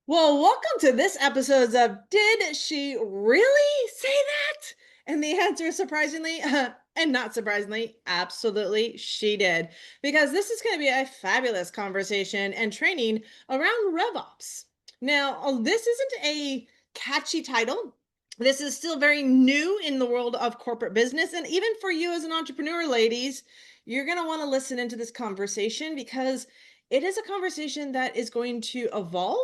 Well, welcome to this episode of Did She Really Say That? And the answer, surprisingly, and not surprisingly, absolutely she did. Because this is going to be a fabulous conversation and training around Rev Ops. Now, this isn't a catchy title. This is still very new in the world of corporate business. And even for you as an entrepreneur, ladies, you're going to want to listen into this conversation because it is a conversation that is going to evolve.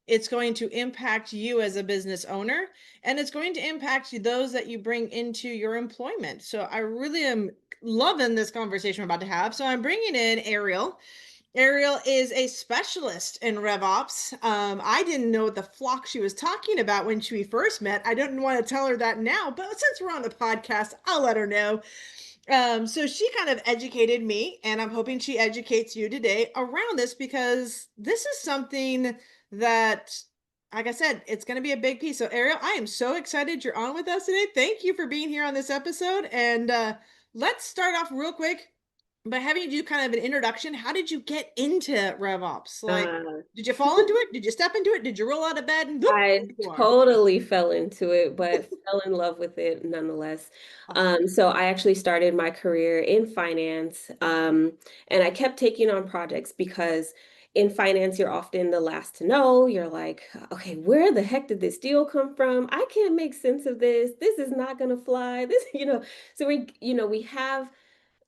It's going to impact you as a business owner, and it's going to impact those that you bring into your employment. So I really am loving this conversation we're about to have. So I'm bringing in Ariel. Ariel is a specialist in Rev Ops. I didn't know what the flock she was talking about when we first met. I didn't want to tell her that now, but since we're on the podcast, I'll let her know. So she kind of educated me, and I'm hoping she educates you today around this because this is something that, like I said, it's going to be a big piece. So, Ariel, I am so excited you're on with us today. Thank you for being here on this episode. And let's start off real quick by having you do kind of an introduction. How did you get into RevOps? Like, Uh, did you fall into it? Did you step into it? Did you roll out of bed and whoop, I there you are? totally fell into it, but fell in love with it nonetheless. Awesome. So I actually started my career in finance, and I kept taking on projects because in finance, you're often the last to know. You're like, okay, where the heck did this deal come from? I can't make sense of this. This is not going to fly. So we have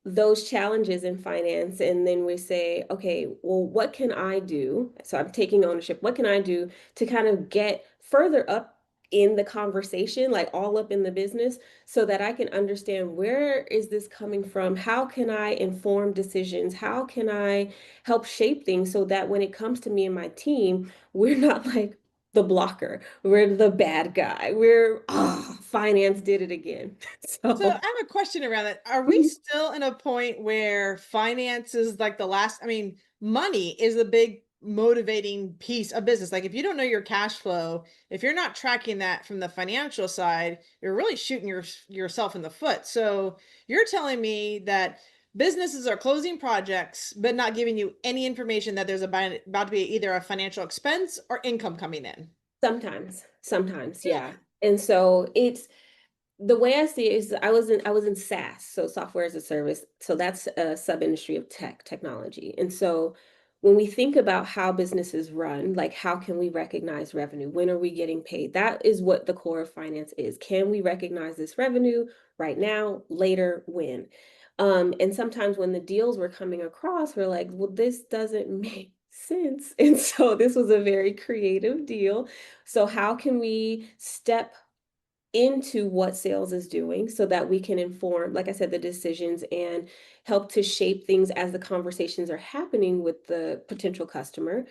those challenges in finance, and then we say, okay, well, what can I do? So I'm taking ownership. What can I do to kind of get further up in the conversation, like all up in the business, so that I can understand where is this coming from? How can I inform decisions? How can I help shape things so that when it comes to me and my team, we're not like the blocker, we're the bad guy, we're finance did it again. So I So have a question around that. Are we still in a point where finance is like the last? I mean, money is a big motivating piece of business. Like if you don't know your cash flow, if you're not tracking that from the financial side, you're really shooting yourself in the foot. So you're telling me that businesses are closing projects, but not giving you any information that there's about to be either a financial expense or income coming in. sometimes, yeah. And so it's the way I see it is I was in SaaS, so software as a service. So that's a sub industry of technology. And so when we think about how businesses run, like how can we recognize revenue? When are we getting paid? That is what the core of finance is. Can we recognize this revenue right now, later, when? And sometimes when the deals were coming across, we're like, well, this doesn't make sense. And so this was a very creative deal. So how can we step into what sales is doing so that we can inform, like I said, the decisions and help to shape things as the conversations are happening with the potential customer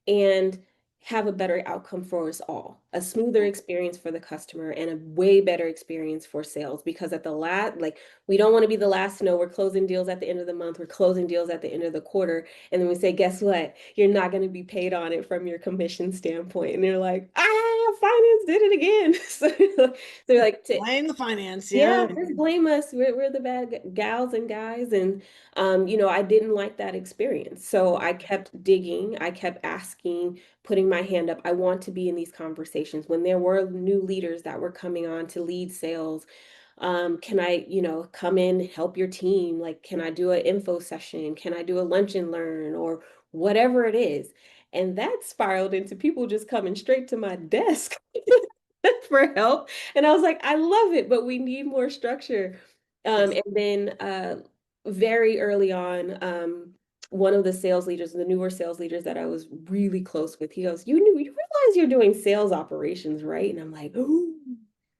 and have a better outcome for us all, a smoother experience for the customer and a way better experience for sales. Because at the last, like, we don't want to be the last to know. We're closing deals at the end of the month, we're closing deals at the end of the quarter, and then we say, guess what, you're not going to be paid on it from your commission standpoint, and they're like, finance did it again. So they're like, Blame the finance. yeah, Yeah. just blame us. We're the bad gals and guys. And, I didn't like that experience. So I kept digging, I kept asking, putting my hand up. I want to be in these conversations. When there were new leaders that were coming on to lead sales, can I, come in, help your team? Like, can I do an info session? Can I do a lunch and learn or whatever it is? And that spiraled into people just coming straight to my desk for help. And I was like, I love it, but we need more structure. Yes. And then very early on, one of the sales leaders, the newer sales leaders that I was really close with, he goes, you realize you're doing sales operations, right? And I'm like, oh,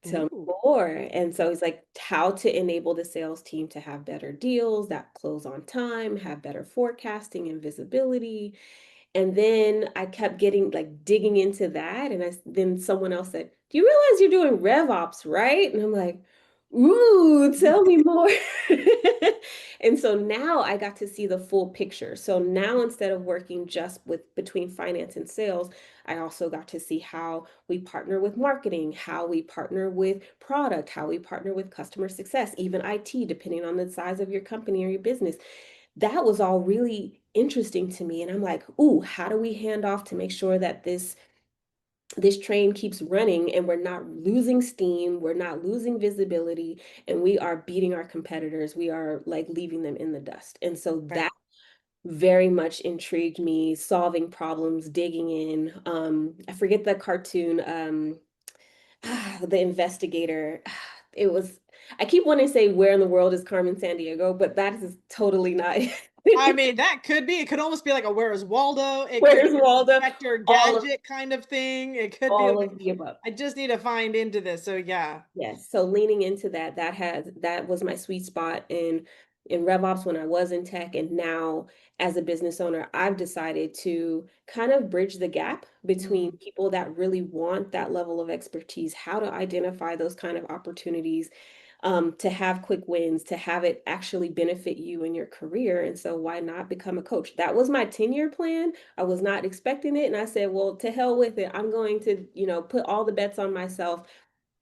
tell me Ooh. more. And so he's like, how to enable the sales team to have better deals that close on time, have better forecasting and visibility. And then I kept getting like digging into that. And then someone else said, do you realize you're doing Rev Ops, right? And I'm like, ooh, tell me more. And so now I got to see the full picture. So now instead of working just with between finance and sales, I also got to see how we partner with marketing, how we partner with product, how we partner with customer success, even IT, depending on the size of your company or your business. That was all really interesting to me. And I'm like, ooh, how do we hand off to make sure that this this train keeps running and we're not losing steam, we're not losing visibility, and we are beating our competitors. We are like leaving them in the dust. And so Right. that very much intrigued me, solving problems, digging in. I forget the cartoon, the investigator. It was, I keep wanting to say where in the world is Carmen Sandiego, but that is totally not. I mean, that could be. It could almost be like a Where's Waldo? It could Where's be an Waldo? Inspector All of Gadget kind of thing. It could be all like, of the above. I just need to find into this. So yeah. Yes. So leaning into that, that was my sweet spot in Rev Ops when I was in tech. And now as a business owner, I've decided to kind of bridge the gap between Mm, people that really want that level of expertise, how to identify those kind of opportunities, to have quick wins, to have it actually benefit you in your career. And so why not become a coach? That was my 10-year plan. I was not expecting it. And I said, well, to hell with it. I'm going to, put all the bets on myself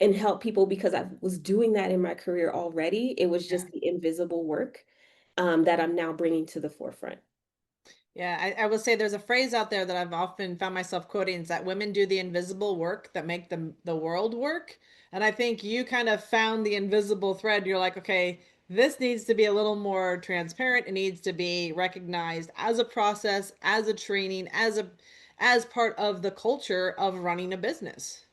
and help people because I was doing that in my career already. It was yeah. just the invisible work, that I'm now bringing to the forefront. Yeah, I will say there's a phrase out there that I've often found myself quoting is that women do the invisible work that make the world work. And I think you kind of found the invisible thread. You're like, okay, this needs to be a little more transparent. It needs to be recognized as a process, as a training, as part of the culture of running a business.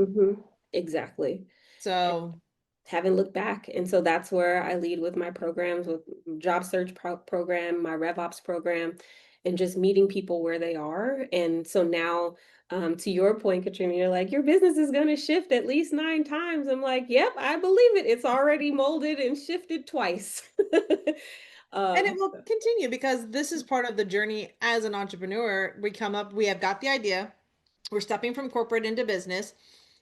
Exactly. So, Haven't looked back. And so that's where I lead with my programs, with job search program, my Rev Ops program, and just meeting people where they are. And so now, to your point, Katrina, you're like, your business is going to shift at least 9 times. I'm like, yep, I believe it. It's already molded and shifted twice. and it um, will continue because this is part of the journey as an entrepreneur. We have got the idea. We're stepping from corporate into business.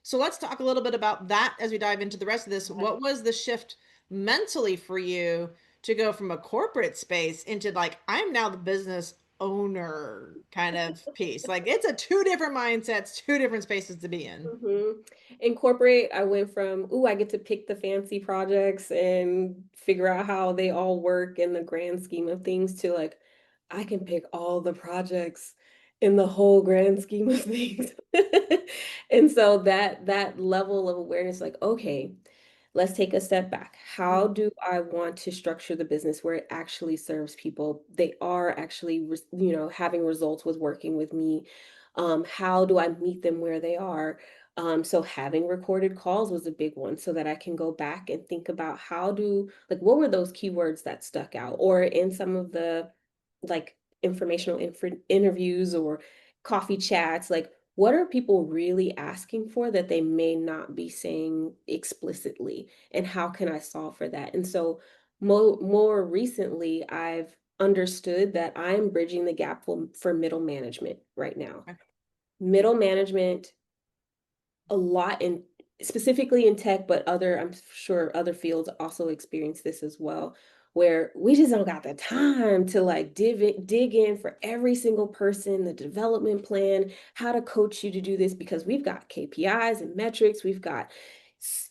So let's talk a little bit about that as we dive into the rest of this. What was the shift mentally for you to go from a corporate space into like, I'm now the business owner kind of piece? Like it's a two different mindsets, two different spaces to be in. In corporate, I went from, ooh, I get to pick the fancy projects and figure out how they all work in the grand scheme of things, to like, I can pick all the projects in the whole grand scheme of things. And so that level of awareness, like, okay, let's take a step back. How Mm, do I want to structure the business where it actually serves people? They are actually, having results with working with me. How do I meet them where they are? So having recorded calls was a big one, so that I can go back and think about like, what were those keywords that stuck out? Or in some of the like informational interviews or coffee chats, like, what are people really asking for that they may not be saying explicitly, and how can I solve for that? And so more recently, I've understood that I'm bridging the gap for middle management right now. okay. Middle management, a lot in, specifically in tech, but I'm sure other fields also experience this as well, where we just don't got the time to like dig in for every single person, the development plan, how to coach you to do this, because we've got KPIs and metrics, we've got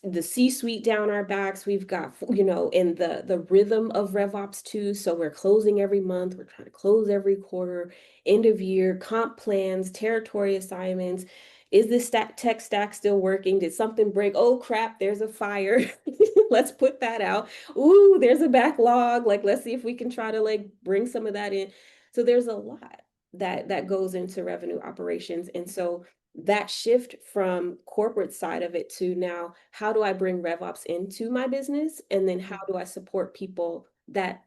the C-suite down our backs, we've got, in the rhythm of RevOps too. So we're closing every month, we're trying to close every quarter, end of year, comp plans, territory assignments. Is this tech stack still working? Did something break? Oh crap, there's a fire. Let's put that out. Ooh, there's a backlog. Like, let's see if we can try to like bring some of that in. So there's a lot that goes into revenue operations. And so that shift from corporate side of it to now, how do I bring RevOps into my business? And then how Mm, do I support people that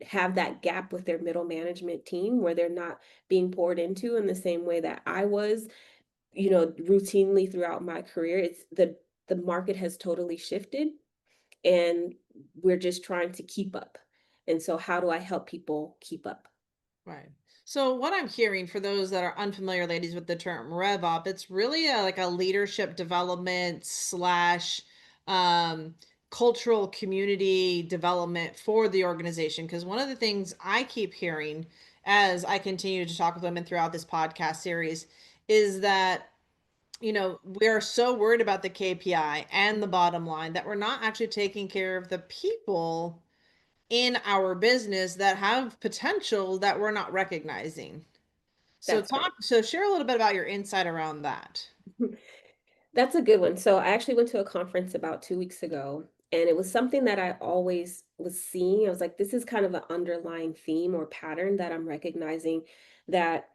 have that gap with their middle management team, where they're not being poured into in the same way that I was, routinely throughout my career. It's the market has totally shifted, and we're just trying to keep up. And so how do I help people keep up? right. So what I'm hearing for those that are unfamiliar, ladies, with the term Rev Op, it's really like a leadership development slash um, cultural community development for the organization. Because one of the things I keep hearing as I continue to talk with women throughout this podcast series is that we are so worried about the KPI and the bottom line that we're not actually taking care of the people in our business that have potential that we're not recognizing. That's right. So share a little bit about your insight around that. That's a good one. So I actually went to a conference about 2 weeks ago, and it was something that I always was seeing. I was like, this is kind of an underlying theme or pattern that I'm recognizing, that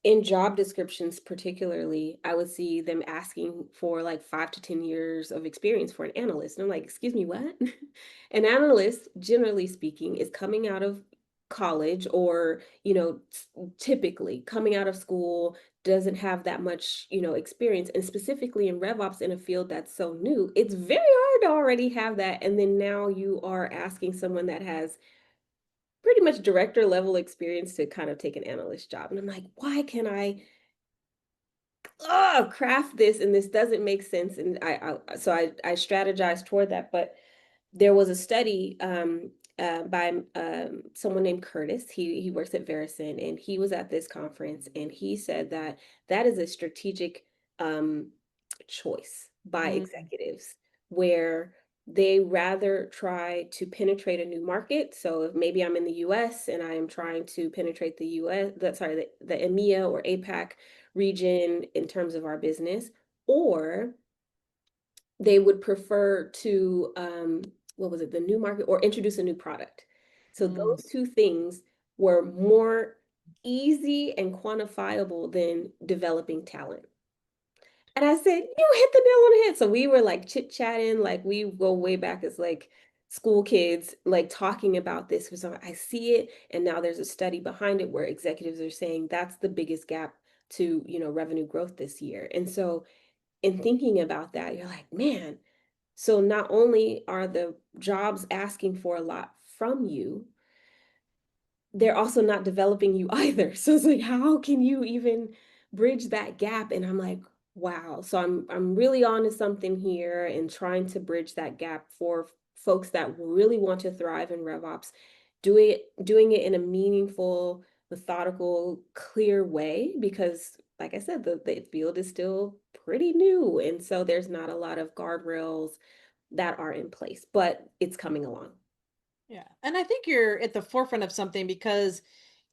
in job descriptions particularly, I would see them asking for like 5 to 10 years of experience for an analyst. And I'm like, "Excuse me, what?" An analyst, generally speaking, is coming out of college, or, typically coming out of school, doesn't have that much, experience. And specifically in Rev Ops, in a field that's so new, it's very hard to already have that. And then now you are asking someone that has pretty much director level experience to kind of take an analyst job. And I'm like, why can I craft this and this doesn't make sense? And I strategized toward that. But there was a study by someone named Curtis. He works at Verison, and he was at this conference, and he said that that is a strategic um, choice by Mm, executives, where they rather try to penetrate a new market. So if maybe I'm in the US and I am trying to penetrate the US, the EMEA or APAC region in terms of our business, or they would prefer to, what was it, the new market, or introduce a new product. So mm, those two things were more easy and quantifiable than developing talent. And I said, "You hit the nail on the head." So we were like chit-chatting, like we go way back as like school kids, like talking about this. So I see it, and now there's a study behind it where executives are saying that's the biggest gap to, revenue growth this year. And so in thinking about that, you're like, man, so not only are the jobs asking for a lot from you, they're also not developing you either. So it's like, how can you even bridge that gap? And I'm like, wow. So I'm really onto something here and trying to bridge that gap for folks that really want to thrive in RevOps, doing it in a meaningful, methodical, clear way, because like I said, the field is still pretty new. And so there's not a lot of guardrails that are in place, but it's coming along. yeah. And I think you're at the forefront of something because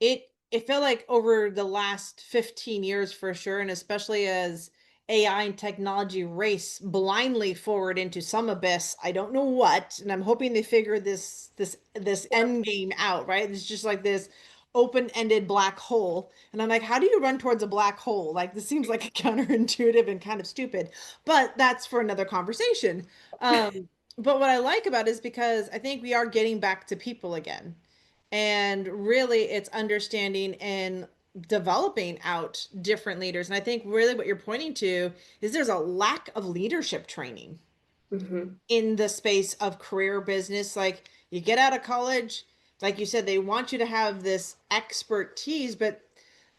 it felt like over the last 15 years for sure, and especially as AI and technology race blindly forward into some abyss, I don't know what, and I'm hoping they figure this end game out, right? It's just like this open-ended black hole. And I'm like, how do you run towards a black hole? Like this seems like counterintuitive and kind of stupid, but that's for another conversation. But what I like about it is because I think we are getting back to people again. And really, it's understanding and developing out different leaders. And I think really what you're pointing to is there's a lack of leadership training Hmm. in the space of career business. Like you get out of college, like you said, they want you to have this expertise, but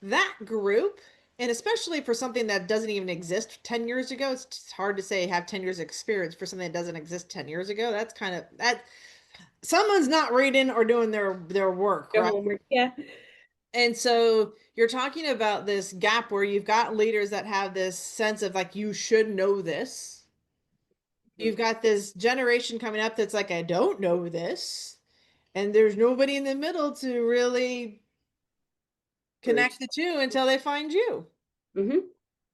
that group, and especially for something that doesn't even exist 10 years ago, it's hard to say have 10 years experience for something that doesn't exist 10 years ago. That's kind of that someone's not reading or doing their work, Your right? homework, yeah. And so you're talking about this gap where you've got leaders that have this sense of like you should know this. Mhm. You've got this generation coming up that's like I don't know this, and there's nobody in the middle to really connect Bridge. the two until they find you. Hmm.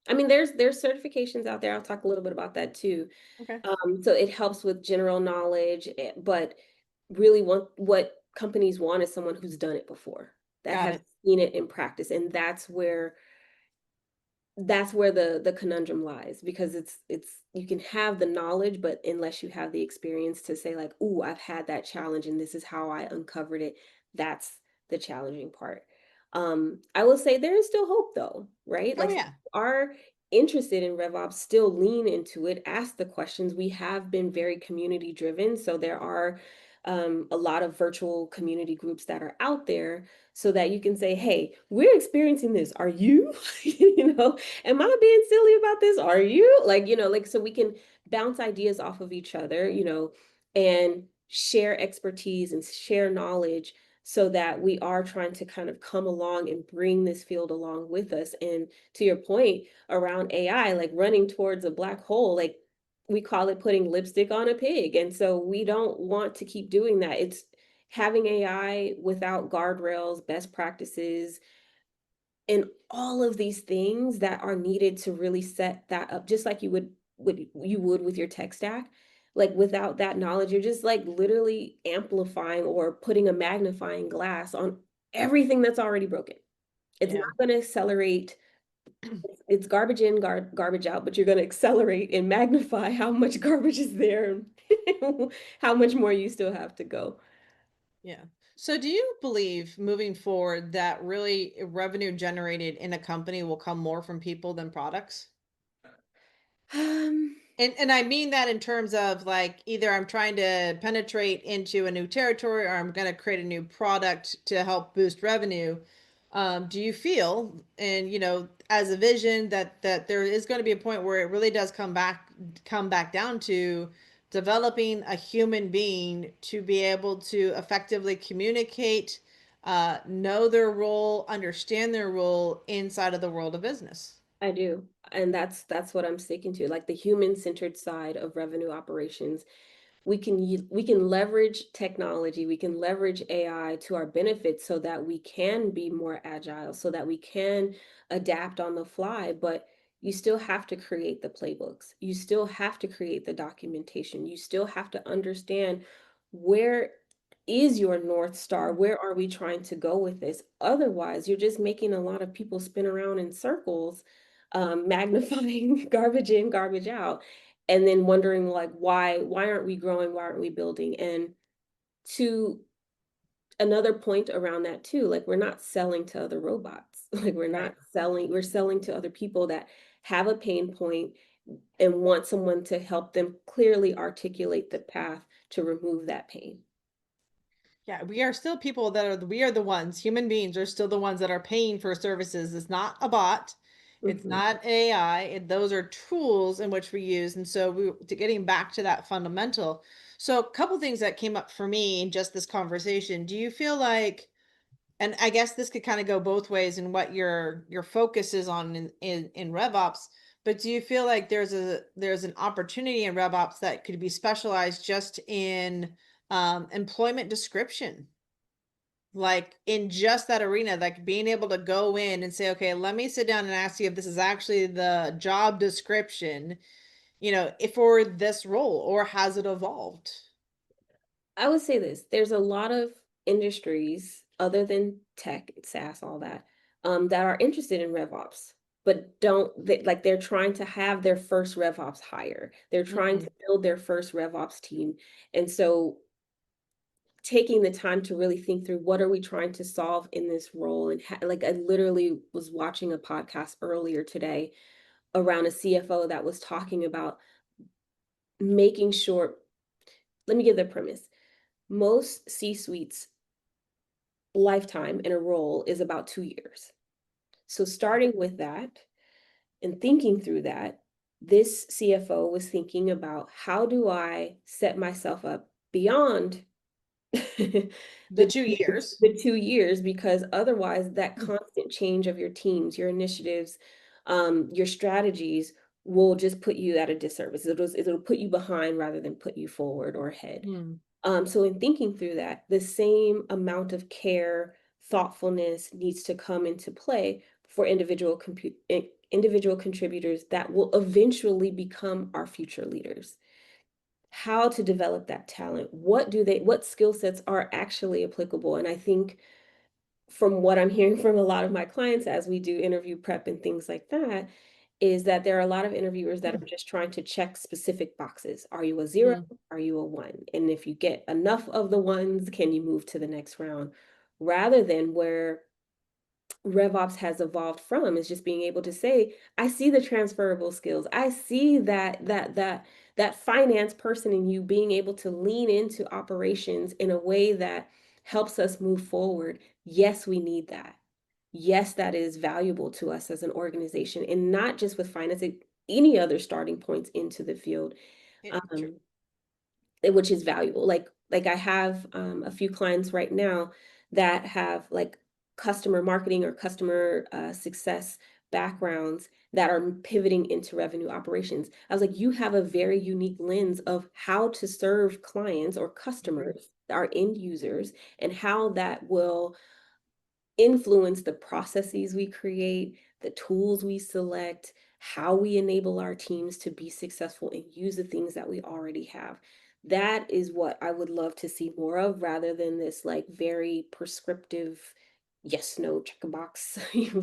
I mean, there's certifications out there. I'll talk a little bit about that too. Okay. So it helps with general knowledge, but really what companies want is someone who's done it before, that Got has it. seen it in practice, and that's where the conundrum lies, because it's you can have the knowledge, but unless you have the experience to say like, "Ooh, I've had that challenge and this is how I uncovered it," that's the challenging part. I will say there is still hope though, right? Oh Like, yeah. are interested in RevOps, still lean into it, ask the questions. We have been very community driven, so there are a lot of virtual community groups that are out there, so that you can say, "Hey, we're experiencing this. Are you?" Am I being silly about this? Are you? Like, like, so we can bounce ideas off of each other, and share expertise and share knowledge, so that we are trying to kind of come along and bring this field along with us. And to your point around AI, like running towards a black hole, like we call it putting lipstick on a pig. And so we don't want to keep doing that. It's having AI without guardrails, best practices, and all of these things that are needed to really set that up, just like you would what you would with your tech stack. Like without that knowledge, you're just like literally amplifying or putting a magnifying glass on everything that's already broken. It's not Yeah. going to accelerate. It's garbage in, garbage out, but you're going to accelerate and magnify how much garbage is there and how much more you still have to go. Yeah. So do you believe moving forward that really revenue generated in a company will come more from people than products? Um, And I mean that in terms of like either I'm trying to penetrate into a new territory or I'm going to create a new product to help boost revenue. Do you feel, and as a vision that there is going to be a point where it really does come back down to developing a human being to be able to effectively communicate, know their role, understand their role inside of the world of business? I do. And that's what I'm sticking to, like the human-centered side of revenue operations. We can leverage technology, we can leverage AI to our benefit so that we can be more agile, so that we can adapt on the fly, but you still have to create the playbooks. You still have to create the documentation. You still have to understand where is your North Star? Where are we trying to go with this? Otherwise, you're just making a lot of people spin around in circles, magnifying garbage in, garbage out, and then wondering like why aren't we growing? Why aren't we building? And to another point around that too, like we're not selling to other robots. Like Right. we're selling to other people that have a pain point and want someone to help them clearly articulate the path to remove that pain. Yeah, we are still people that we are the ones, human beings are still the ones that are paying for services. It's not a bot. It's Mhm. not AI. Those are tools in which we use. And so getting back to that fundamental. So a couple things that came up for me in just this conversation. Do you feel like, and I guess this could kind of go both ways in what your focus is on in RevOps, but do you feel like there's an opportunity in RevOps that could be specialized just in employment description? Like in just that arena, like being able to go in and say, okay, let me sit down and ask you if this is actually the job description, if for this role, or has it evolved? I would say this, there's a lot of industries other than tech, SaaS, all that, that are interested in RevOps, but like they're trying to have their first RevOps hire. They're trying Mhm. to build their first RevOps team. And so taking the time to really think through what are we trying to solve in this role, and like I literally was watching a podcast earlier today around a CFO that was talking about making sure, let me give the premise. Most C-suites lifetime in a role is about 2 years. So starting with that and thinking through that, this CFO was thinking about how do I set myself up beyond the The 2 2 years. the 2 years, because otherwise that constant change of your teams, your initiatives, your strategies will just put you at a disservice. It'll put you behind rather than put you forward or ahead. Mm. So in thinking through that, the same amount of care, thoughtfulness needs to come into play for individual contributors that will eventually become our future leaders. How to develop that talent? What skill sets are actually applicable? And I think from what I'm hearing from a lot of my clients as we do interview prep and things like that, is that there are a lot of interviewers that are just trying to check specific boxes. Are you a 0? Mm. Are you a 1? And if you get enough of the ones, can you move to the next round? Rather than where RevOps has evolved from is just being able to say, I see the transferable skills. I see that finance person in you being able to lean into operations in a way that helps us move forward. Yes, we need that. Yes, that is valuable to us as an organization, and not just with finance, any other starting points into the field. True. Um, which is valuable. Like I have a few clients right now that have like customer marketing or customer success backgrounds that are pivoting into revenue operations. I was like, you have a very unique lens of how to serve clients or Mhm. customers, our end users, and how that will influence the processes we create, the tools we select, how we enable our teams to be successful and use the things that we already have. That is what I would love to see more of rather than this like very prescriptive yes, no, check a box,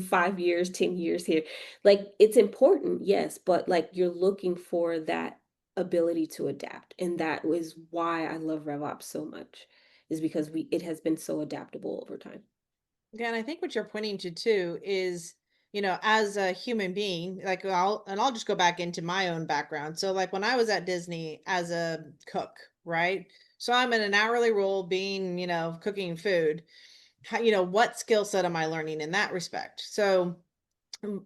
5 years, 10 years here. Like it's important, yes, but like you're looking for that ability to adapt. And that was why I love Rev Ops so much, is because it has been so adaptable over time. Yeah, and I think what you're pointing to too is, as a human being, like I'll just go back into my own background. So like when I was at Disney as a cook, right? So I'm in an hourly role being, cooking food. What skill set am I learning in that respect? So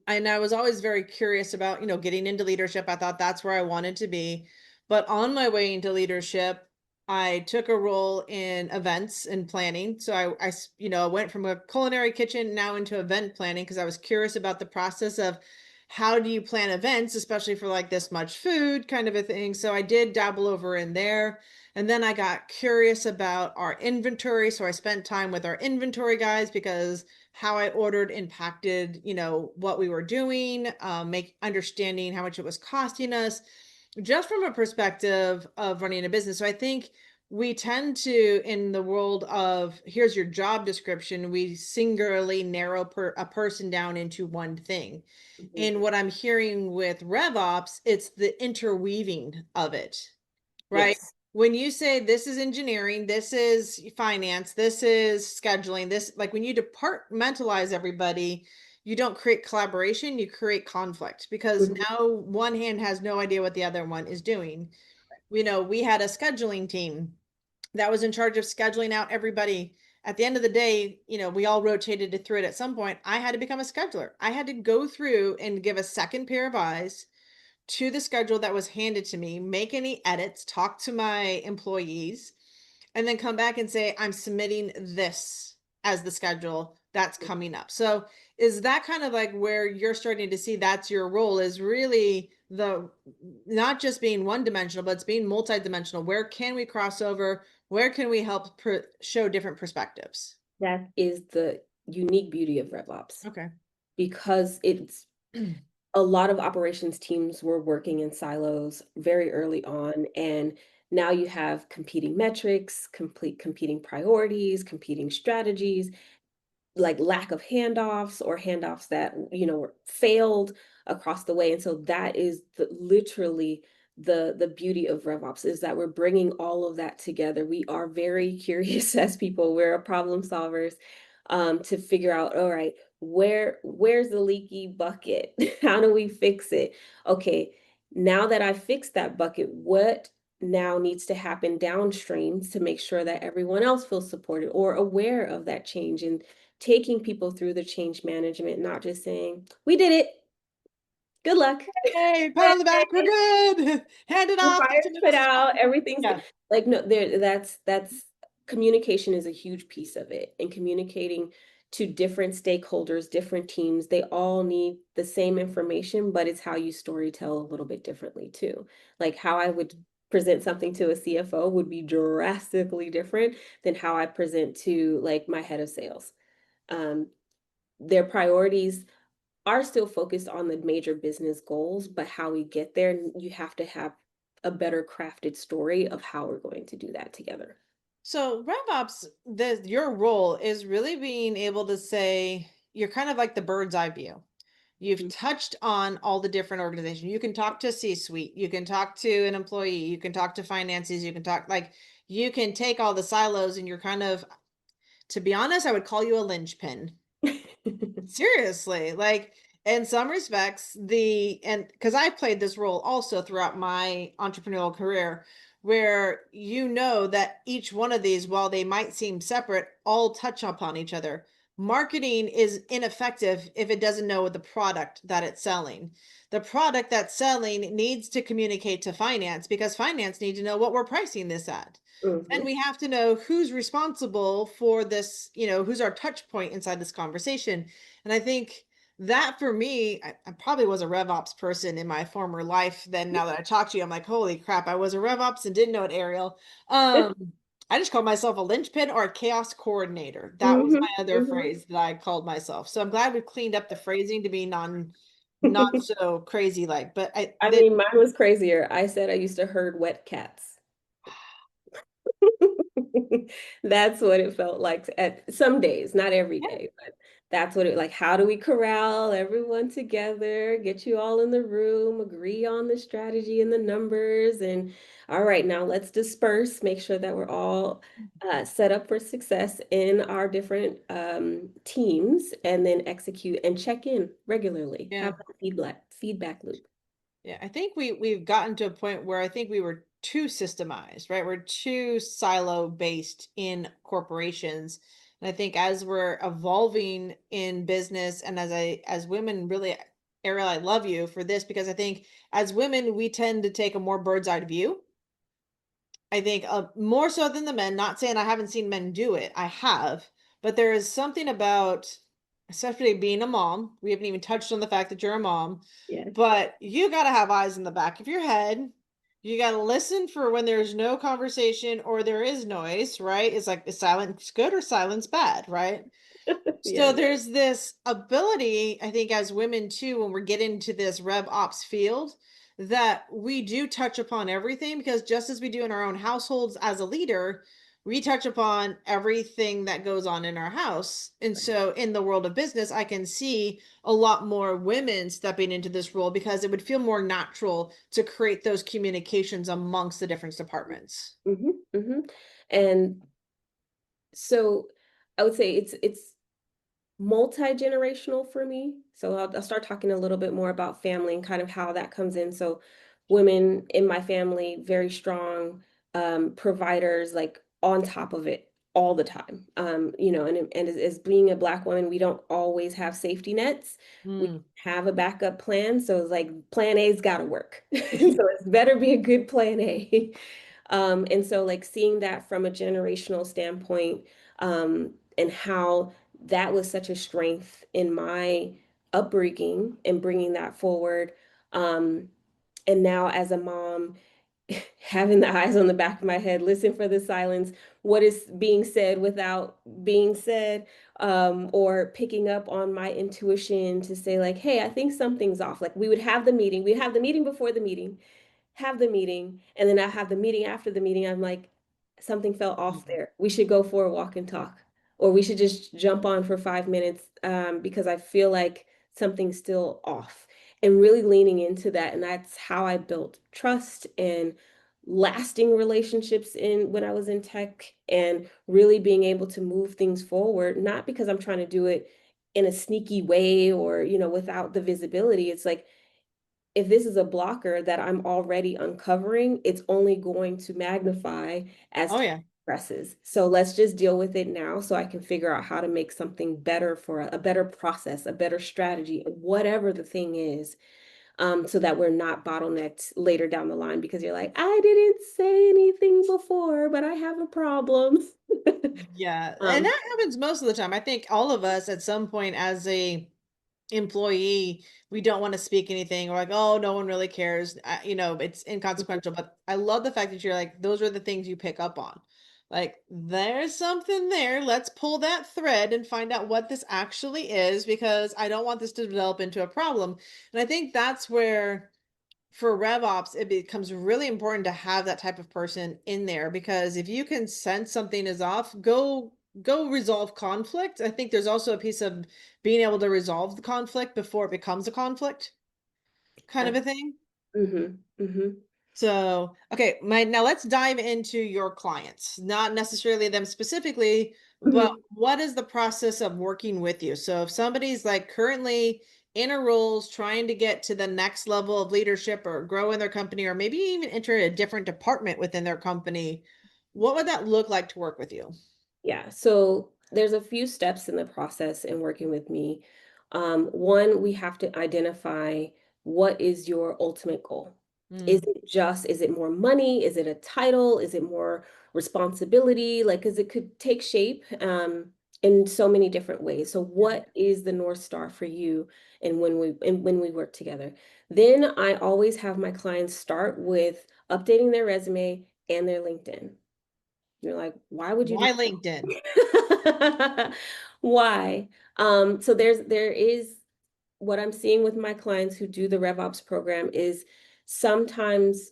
and I was always very curious about, getting into leadership. I thought that's where I wanted to be. But on my way into leadership, I took a role in events and planning. So went from a culinary kitchen now into event planning because I was curious about the process of how do you plan events, especially for like this much food kind of a thing. So I did dabble over in there. And then I got curious about our inventory. So I spent time with our inventory guys because how I ordered impacted, what we were doing, make understanding how much it was costing us, just from a perspective of running a business. So I think we tend to, in the world of here's your job description, we singularly narrow a person down into one thing. Mhm. And what I'm hearing with RevOps, it's the interweaving of it. Right. Yes. When you say this is engineering, this is finance, this is scheduling, this like when you departmentalize everybody, you don't create collaboration, you create conflict because Mhm. now one hand has no idea what the other one is doing. We had a scheduling team that was in charge of scheduling out everybody. At the end of the day, we all rotated through it at some point. I had to become a scheduler. I had to go through and give a second pair of eyes to the schedule that was handed to me, make any edits, talk to my employees, and then come back and say, I'm submitting this as the schedule that's coming up. So, is that kind of like where you're starting to see that's your role is really the not just being one dimensional, but it's being multidimensional? Where can we cross over? Where can we help show different perspectives? That is the unique beauty of RevOps Okay. because it's a lot of operations teams were working in silos very early on, and now you have competing metrics, complete competing priorities, competing strategies, like lack of handoffs or handoffs that were failed across the way. And so that is literally the beauty of RevOps, is that we're bringing all of that together. We are very curious as people. We're problem solvers, to figure out, all right, where's the leaky bucket? How do we fix it? Okay, now that I fixed that bucket, what now needs to happen downstream to make sure that everyone else feels supported or aware of that change, and taking people through the change management, not just saying, "We did it. Good luck." Hey, pat on the back, we're good. Hand it The off. fire's put out, everything's good. Yeah. Like, no, that's communication is a huge piece of it, and communicating to different stakeholders, different teams, they all need the same information, but it's how you story tell a little bit differently too. Like, how I would present something to a CFO would be drastically different than how I present to, like, my head of sales. Um, their priorities are still focused on the major business goals, but how we get there, you have to have a better crafted story of how we're going to do that together. So RevOps, your role is really being able to say you're kind of like the bird's eye view. You've Mm. touched on all the different organizations. You can talk to C-suite, you can talk to an employee, you can talk to finances, you can talk like you can take all the silos and you're kind of, to be honest, I would call you a linchpin. Seriously, like in some respects, and because I played this role also throughout my entrepreneurial career, where that each one of these, while they might seem separate, all touch upon each other. Marketing is ineffective if it doesn't know the product that it's selling. The product that's selling needs to communicate to finance because finance need to know what we're pricing this at. And Mhm. we have to know who's responsible for this, who's our touch point inside this conversation. And I think that for me, I probably was a RevOps person in my former life. Then now that I talk to you, I'm like, holy crap, I was a RevOps and didn't know it, Ariel. Um, I just called myself a linchpin or a chaos coordinator. That was Mhm, my other mhm. phrase that I called myself. So I'm glad we've cleaned up the phrasing to be not so crazy like, but I I that mean, mine was crazier. I said I used to herd wet cats. That's what it felt like at some days, not every yeah, day, but that's what it like. How do we corral everyone together, get you all in the room, agree on the strategy and the numbers, and all right, now let's disperse, make sure that we're all set up for success in our different teams, and then execute and check in regularly. yeah. Have that feedback loop. Yeah, I think we've gotten to a point where I think we were too systemized, right? We're too silo based in corporations. And I think as we're evolving in business and as women really, Ariel, I love you for this because I think as women we tend to take a more bird's eye view. I think more so than the men, not saying I haven't seen men do it. I have, but there is something about especially being a mom. We haven't even touched on the fact that you're a mom, Yes. but you got to have eyes in the back of your head. You got to listen for when there's no conversation or there is noise, right? It's like is silence good or silence bad, right? So Yes. there's this ability, I think, as women too, when we're getting into this Rev Ops field, that we do touch upon everything because just as we do in our own households as a leader, we touch upon everything that goes on in our house. And so in the world of business, I can see a lot more women stepping into this role because it would feel more natural to create those communications amongst the different departments. Hmm, hmm. And so I would say it's multi-generational for me. So I'll start talking a little bit more about family and kind of how that comes in. So women in my family, very strong providers, like on top of it all the time. And as being a Black woman, we don't always have safety nets. We Mm. have a backup plan. So it's like plan A's got to work. So it's better be a good plan A. And so like seeing that from a generational standpoint, and how that was such a strength in my upbringing and bringing that forward. Um, and now as a mom, having the eyes on the back of my head, listen for the silence, what is being said without being said, or picking up on my intuition to say like, hey, I think something's off. Like we'd have the meeting before the meeting, have the meeting, and then I have the meeting after the meeting. I'm like, something fell off Mhm. there. We should go for a walk and talk, or we should just jump on for 5 minutes, because I feel like something's still off. And really leaning into that, and that's how I built trust and lasting relationships in when I was in tech, and really being able to move things forward, not because I'm trying to do it in a sneaky way or without the visibility. It's like if this is a blocker that I'm already uncovering, it's only going to magnify as Oh time yeah. progresses. So let's just deal with it now so I can figure out how to make something better for a better process, a better strategy, whatever the thing is, so that we're not bottlenecked later down the line because you're like, I didn't say anything before, but I have a problem. Yeah, and um, that happens most of the time. I think all of us at some point as a employee, we don't want to speak anything. We're like, oh, no one really cares. It's inconsequential. But I love the fact that you're like, those are the things you pick up on. Like, there's something there. Let's pull that thread and find out what this actually is because I don't want this to develop into a problem. And I think that's where for Rev Ops, it becomes really important to have that type of person in there because if you can sense something is off, go resolve conflict. I think there's also a piece of being able to resolve the conflict before it becomes a conflict kind of a thing. mhm, mhm, So, okay, my now let's dive into your clients, not necessarily them specifically, but mhm. what is the process of working with you? So, if somebody's like currently in a roles trying to get to the next level of leadership or grow in their company, or maybe even enter a different department within their company, what would that look like to work with you? Yeah, so there's a few steps in the process in working with me. One, we have to identify what is your ultimate goal. Mm, Is it more money? Is it a title? Is it more responsibility? Like, because it could take shape in so many different ways. So, yeah. what is the North Star for you and when we work together? Then I always have my clients start with updating their resume and their LinkedIn. You're like, why would you do Why LinkedIn? why? So there is what I'm seeing with my clients who do the Rev Ops program is sometimes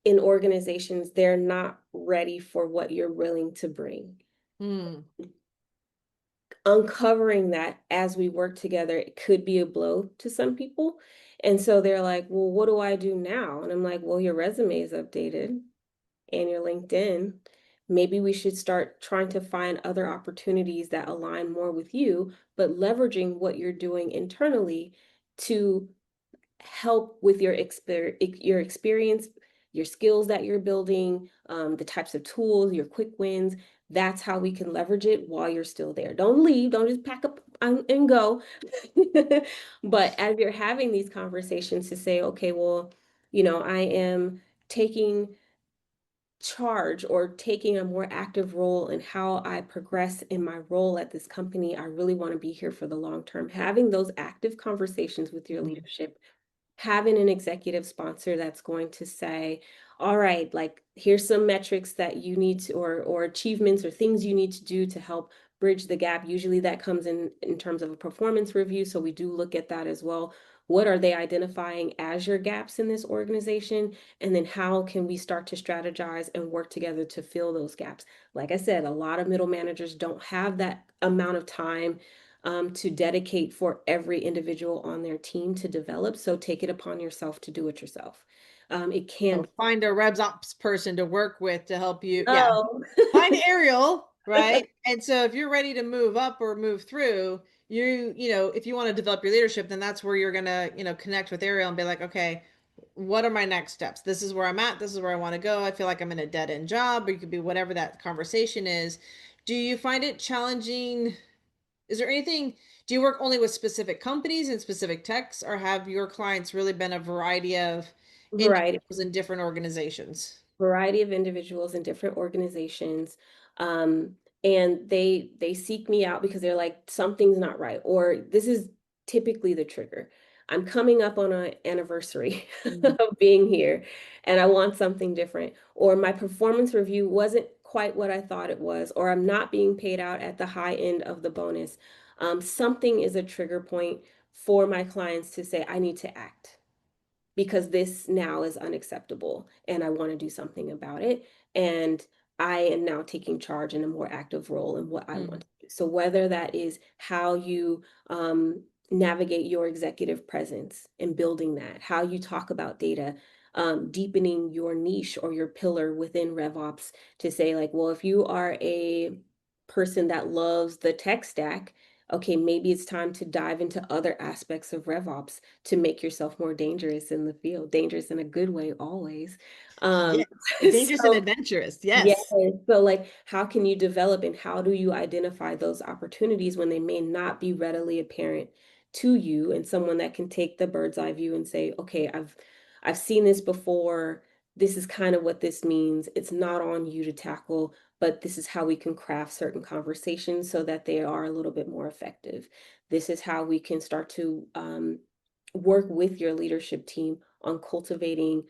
in organizations, they're not ready for what you're willing to bring. Hmm. Uncovering that as we work together, it could be a blow to some people. And so they're like, well, what do I do now? And I'm like, well, your resume is updated and your LinkedIn. Maybe we should start trying to find other opportunities that align more with you, but leveraging what you're doing internally to help with your experience, your skills that you're building, the types of tools, your quick wins. That's how we can leverage it while you're still there. Don't leave. Don't just pack up and go. But as you're having these conversations to say, okay, well, I am taking charge or taking a more active role in how I progress in my role at this company. I really want to be here for the long term. Having those active conversations with your Mhm. leadership, having an executive sponsor that's going to say, all right, like here's some metrics that you need to, or achievements or things you need to do to help bridge the gap. Usually that comes in terms of a performance review. So we do look at that as well. What are they identifying as your gaps in this organization? And then how can we start to strategize and work together to fill those gaps? Like I said, a lot of middle managers don't have that amount of time to dedicate for every individual on their team to develop. So take it upon yourself to do it yourself. It can So be. find a Rev Ops person to work with to help you. Yeah. Oh, Find Ariel, right? And so if you're ready to move up or move through, if you want to develop your leadership, then that's where you're gonna, connect with Ariel and be like, okay, what are my next steps? This is where I'm at. This is where I want to go. I feel like I'm in a dead end job, or you could be whatever that conversation is. Do you find it challenging? Is there anything, do you work only with specific companies and specific techs, or have your clients really been a variety of variety. individuals in different organizations? Variety of individuals in different organizations, um, and they seek me out because they're like something's not right, or this is typically the trigger. I'm coming up on an anniversary Mm. of being here and I want something different, or my performance review wasn't quite what I thought it was, or I'm not being paid out at the high end of the bonus. Something is a trigger point for my clients to say I need to act because this now is unacceptable and I want to do something about it. And I am now taking charge in a more active role in what I want Mm. to do. So whether that is how you navigate your executive presence and building that, how you talk about data, deepening your niche or your pillar within RevOps to say like, well, if you are a person that loves the tech stack, okay, maybe it's time to dive into other aspects of RevOps to make yourself more dangerous in the field. Dangerous in a good way, always. Yeah. Um, Dangerous and so adventurous. yes. Yes. So like how can you develop and how do you identify those opportunities when they may not be readily apparent to you and someone that can take the bird's eye view and say, okay, I've seen this before. This is kind of what this means. It's not on you to tackle, but this is how we can craft certain conversations so that they are a little bit more effective. This is how we can start to work with your leadership team on cultivating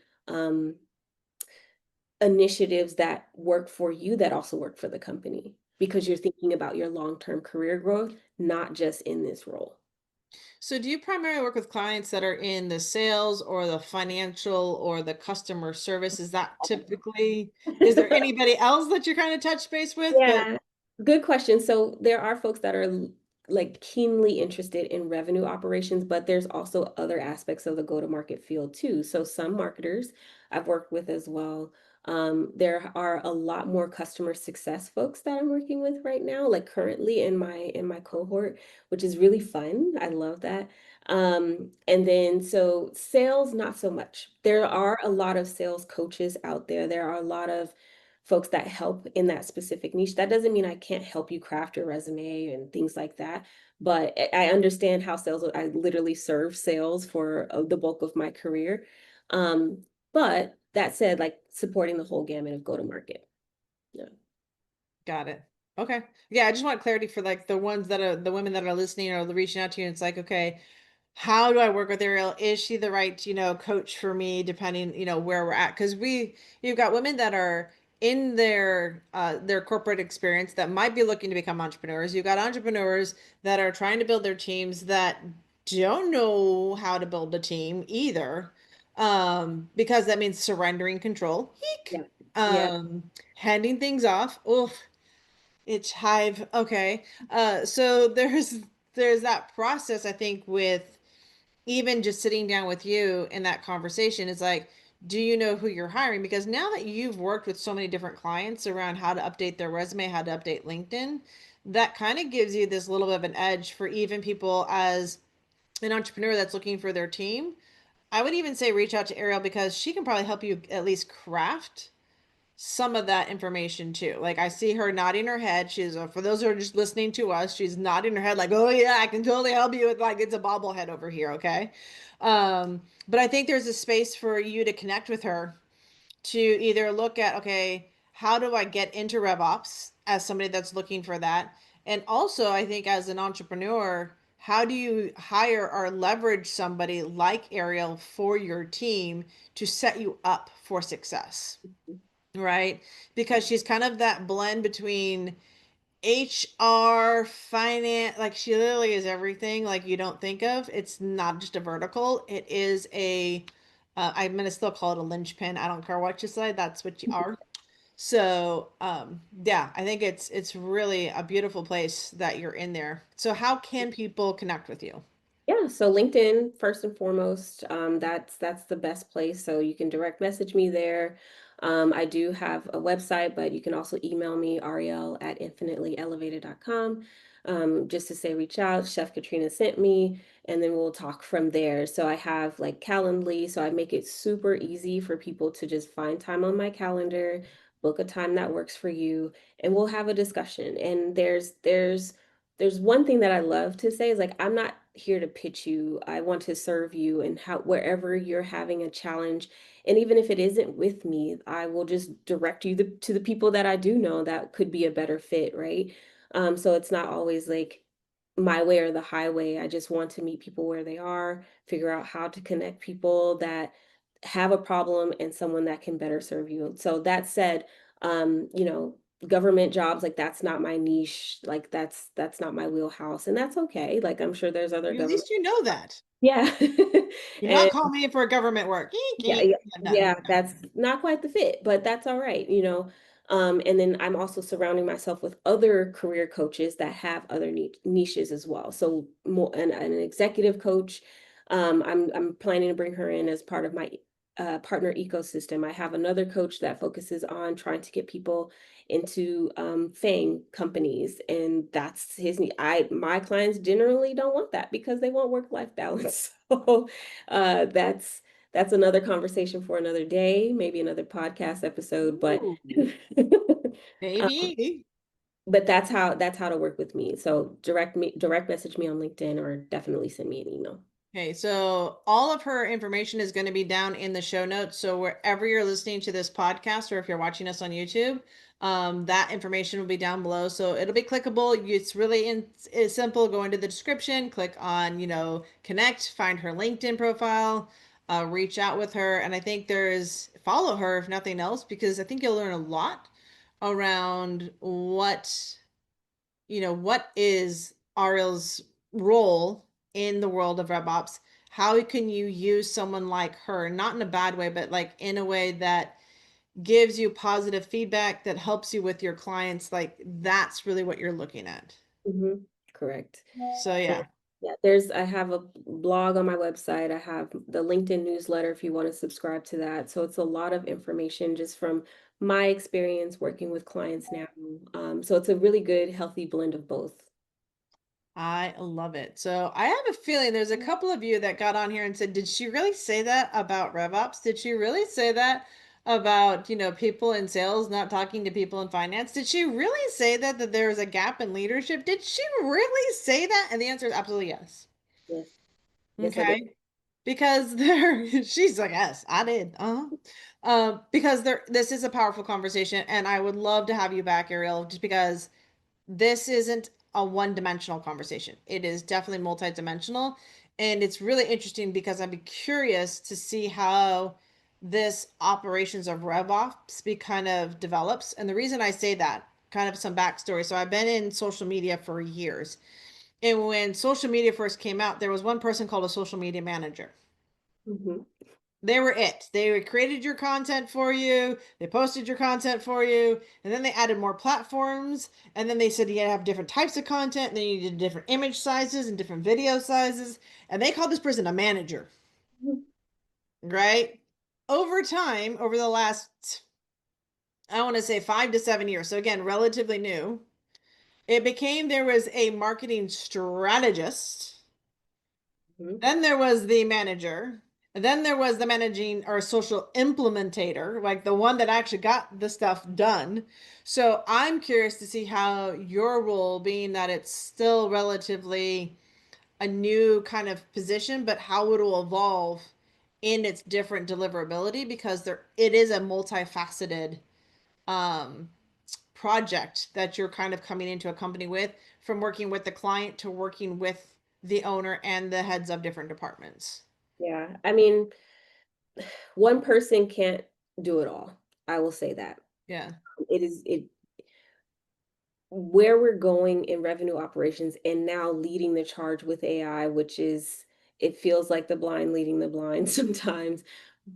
initiatives that work for you that also work for the company because you're thinking about your long-term career growth, not just in this role. So do you primarily work with clients that are in the sales or the financial or the customer service? Is that typically, is there anybody else that you're kind of touch base with? But Yeah, good question. So there are folks that are like keenly interested in revenue operations, but there's also other aspects of the go-to-market field too. So some marketers I've worked with as well. There are a lot more customer success folks that I'm working with right now, like currently in my cohort, which is really fun. I love that. And then so sales, not so much. There are a lot of sales coaches out there. There are a lot of folks that help in that specific niche. That doesn't mean I can't help you craft your resume and things like that. But I understand how sales, I literally serve sales for the bulk of my career. But that said, like supporting the whole gamut of go to market. Yeah. got it. Okay. Yeah, I just want clarity for like the ones that are the women that are listening or reaching out to you. And it's like, okay, how do I work with Ariel? Is she the right, coach for me, depending, where we're at? Because you've got women that are in their corporate experience that might be looking to become entrepreneurs. You've got entrepreneurs that are trying to build their teams that don't know how to build a team either, because that means surrendering control. Eek. Yeah. Yeah. Um, handing things off. Oof, it's hive. Okay. So there's that process, I think, with even just sitting down with you in that conversation is like, do you know who you're hiring? Because now that you've worked with so many different clients around how to update their resume, how to update LinkedIn, that kind of gives you this little bit of an edge for even people as an entrepreneur that's looking for their team. I would even say reach out to Ariel because she can probably help you at least craft some of that information too. Like I see her nodding her head. She's for those who are just listening to us, she's nodding her head like, "Oh yeah, I can totally help you with like it's a bobblehead over here." Okay. But I think there's a space for you to connect with her to either look at, okay, how do I get into Rev Ops as somebody that's looking for that? And also, I think as an entrepreneur, how do you hire or leverage somebody like Ariel for your team to set you up for success? Right? Because she's kind of that blend between HR, finance, like she literally is everything like you don't think of. It's not just a vertical, it is I'm gonna still call it a linchpin. I don't care what you say, that's what you are. So, yeah, I think it's really a beautiful place that you're in there. So how can people connect with you? Yeah, so LinkedIn first and foremost, that's the best place. So you can direct message me there. I do have a website, but you can also email me, Ariel at infinitelyelevated.com, just to say reach out. Chef Katrina sent me, and then we'll talk from there. So I have like Calendly, so I make it super easy for people to just find time on my calendar, book a time that works for you, and we'll have a discussion. And there's one thing that I love to say is like, I'm not here to pitch you. I want to serve you and how wherever you're having a challenge. And even if it isn't with me, I will just direct you to the people that I do know that could be a better fit, right? So it's not always like my way or the highway. I just want to meet people where they are, figure out how to connect people that have a problem and someone that can better serve you. So that said, you know, government jobs, like that's not my niche, like that's not my wheelhouse, and that's okay. Like I'm sure there's other At government. least you know that. Yeah. You're not And calling me for government work. Eek, yeah, eek. yeah, I'm done. yeah, that's not quite the fit, but that's all right, you know. And then I'm also surrounding myself with other career coaches that have other niches as well. So more an executive coach. I'm planning to bring her in as part of my partner ecosystem. I have another coach that focuses on trying to get people into FANG companies, and that's his need. My clients generally don't want that because they want work-life balance. So that's another conversation for another day, maybe another podcast episode, Ooh, um, maybe. but that's how to work with me. So direct message me on LinkedIn or definitely send me an email. Okay, so all of her information is going to be down in the show notes. So wherever you're listening to this podcast, or if you're watching us on YouTube, that information will be down below. So it'll be clickable. It's really it's simple. Go into the description, click on, connect, find her LinkedIn profile, reach out with her, and I think there's follow her if nothing else, because I think you'll learn a lot around what is Ariel's role in the world of Rev Ops? How can you use someone like her, not in a bad way, but like in a way that gives you positive feedback that helps you with your clients? Like that's really what you're looking at. Mhm. Correct. So And yeah, yeah, I have a blog on my website. I have the LinkedIn newsletter if you want to subscribe to that. So it's a lot of information just from my experience working with clients now. So it's a really good, healthy blend of both. I love it. So I have a feeling there's a couple of you that got on here and said, did she really say that about RevOps? Did she really say that about, people in sales not talking to people in finance? Did she really say that there's a gap in leadership? Did she really say that? And the answer is absolutely yes. Yes. Yes, I did. Okay. Because she's like, yes, I did. Uh-huh. Because this is a powerful conversation, and I would love to have you back, Ariel, just because this isn't a one-dimensional conversation. It is definitely multi-dimensional. And it's really interesting because I'd be curious to see how this operations of Rev Ops be kind of develops. And the reason I say that, kind of some backstory. So I've been in social media for years. And when social media first came out, there was one person called a social media manager. Mhm. They were it. They created your content for you, they posted your content for you, and then they added more platforms. And then they said you gotta have different types of content, and then you did different image sizes and different video sizes. And they called this person a manager, right? Over time, over the last, I want to say 5 to 7 years, so again, relatively new, it became there was a marketing strategist. Mhm. Then there was the manager. And then there was the managing or social implementator, like the one that actually got the stuff done. So I'm curious to see how your role, being that it's still relatively a new kind of position, but how it will evolve in its different deliverability, because there it is a multifaceted um project that you're kind of coming into a company with, from working with the client to working with the owner and the heads of different departments. Yeah, I mean, one person can't do it all. I will say that. Yeah. It where we're going in revenue operations and now leading the charge with AI, which is it feels like the blind leading the blind sometimes.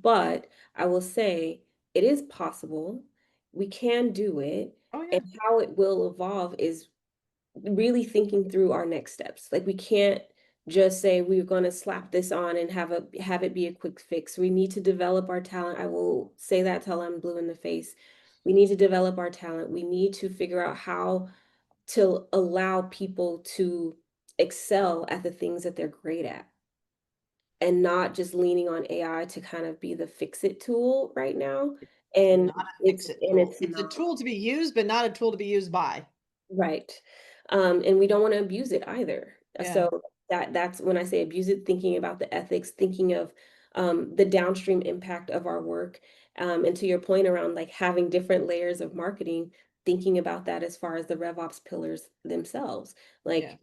But I will say it is possible. We can do it. Oh And yeah. how it will evolve is really thinking through our next steps. Like we can't just say we're going to slap this on and have it be a quick fix. We need to develop our talent. I will say that till I'm blue in the face. We need to develop our talent. We need to figure out how to allow people to excel at the things that they're great at and not just leaning on AI to kind of be the fix it tool right now. And Not a fix it tool. it's It's a not. tool to be used, but not a tool to be used by. Right. And we don't want to abuse it either. Yeah. So that's when I say abuse it, thinking about the ethics, thinking of the downstream impact of our work. And to your point around like having different layers of marketing, thinking about that as far as the RevOps pillars themselves. Yeah. Like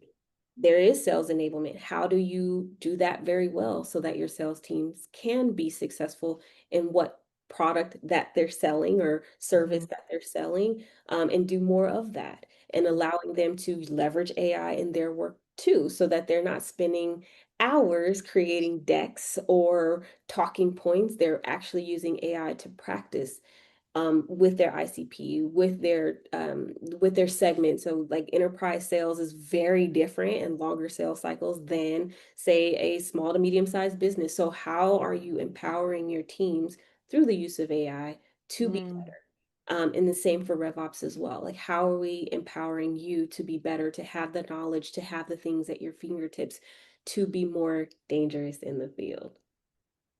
there is sales enablement. How do you do that very well so that your sales teams can be successful in what product that they're selling or Mhm. service that they're selling, and do more of that and allowing them to leverage AI in their work too, so that they're not spending hours creating decks or talking points. They're actually using AI to practice with their ICP, with their segment. So like enterprise sales is very different and longer sales cycles than say a small to medium sized business. So how are you empowering your teams through the use of AI to be Mm. better? And the same for RevOps as well. Like how are we empowering you to be better, to have the knowledge, to have the things at your fingertips, to be more dangerous in the field?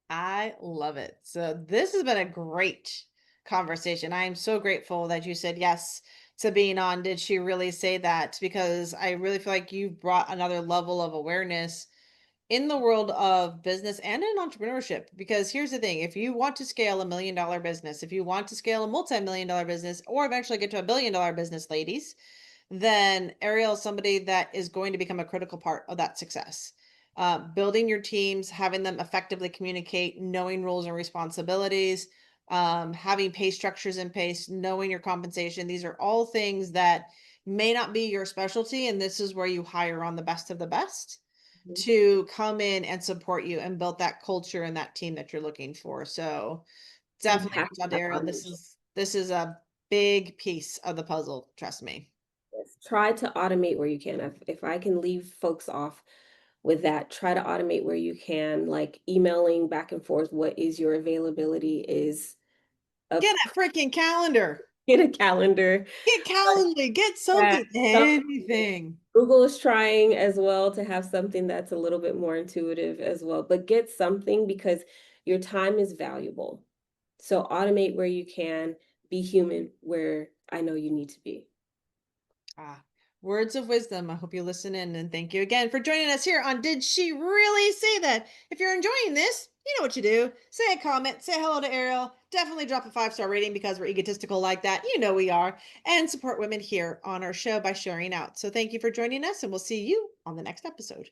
I love it. So this has been a great conversation. I am so grateful that you said yes to being on Did She Really Say That? Because I really feel like you've brought another level of awareness in the world of business and in entrepreneurship. Because here's the thing, if you want to scale $1 million business, if you want to scale a multi-million-dollar business, or eventually get to $1 billion business, ladies, then Ariel is somebody that is going to become a critical part of that success. Building your teams, having them effectively communicate, knowing roles and responsibilities, having pay structures in place, knowing your compensation. These are all things that may not be your specialty. And this is where you hire on the best of the best Mhm. to come in and support you and build that culture and that team that you're looking for. So You definitely have reach out to to have Ariel. This automation. is this is a big piece of the puzzle. Trust me. Yes, try to automate where you can. If I can leave folks off with that, try to automate where you can, like emailing back and forth, what is your availability is a Get a freaking calendar. get a calendar. Get Calendly. Get Yeah, something. some Anything. Google is trying as well to have something that's a little bit more intuitive as well, but get something because your time is valuable. So automate where you can, be human where I know you need to be. Ah, words of wisdom. I hope you listen in, and thank you again for joining us here on Did She Really Say That? If you're enjoying this, you know what you do. Say a comment, say hello to Ariel. Definitely drop a 5-star rating because we're egotistical like that. You know we are. And support women here on our show by sharing out. So thank you for joining us, and we'll see you on the next episode.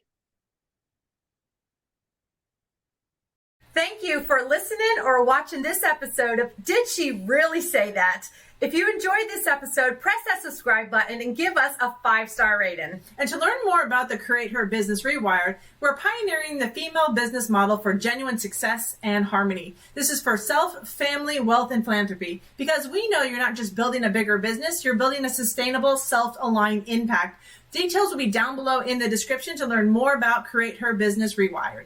Thank you for listening or watching this episode of Did She Really Say That? If you enjoyed this episode, press that subscribe button and give us a 5-star rating. And to learn more about the Create Her Business Rewired, we're pioneering the female business model for genuine success and harmony. This is for self, family, wealth, and philanthropy, because we know you're not just building a bigger business, you're building a sustainable, self-aligned impact. Details will be down below in the description to learn more about Create Her Business Rewired.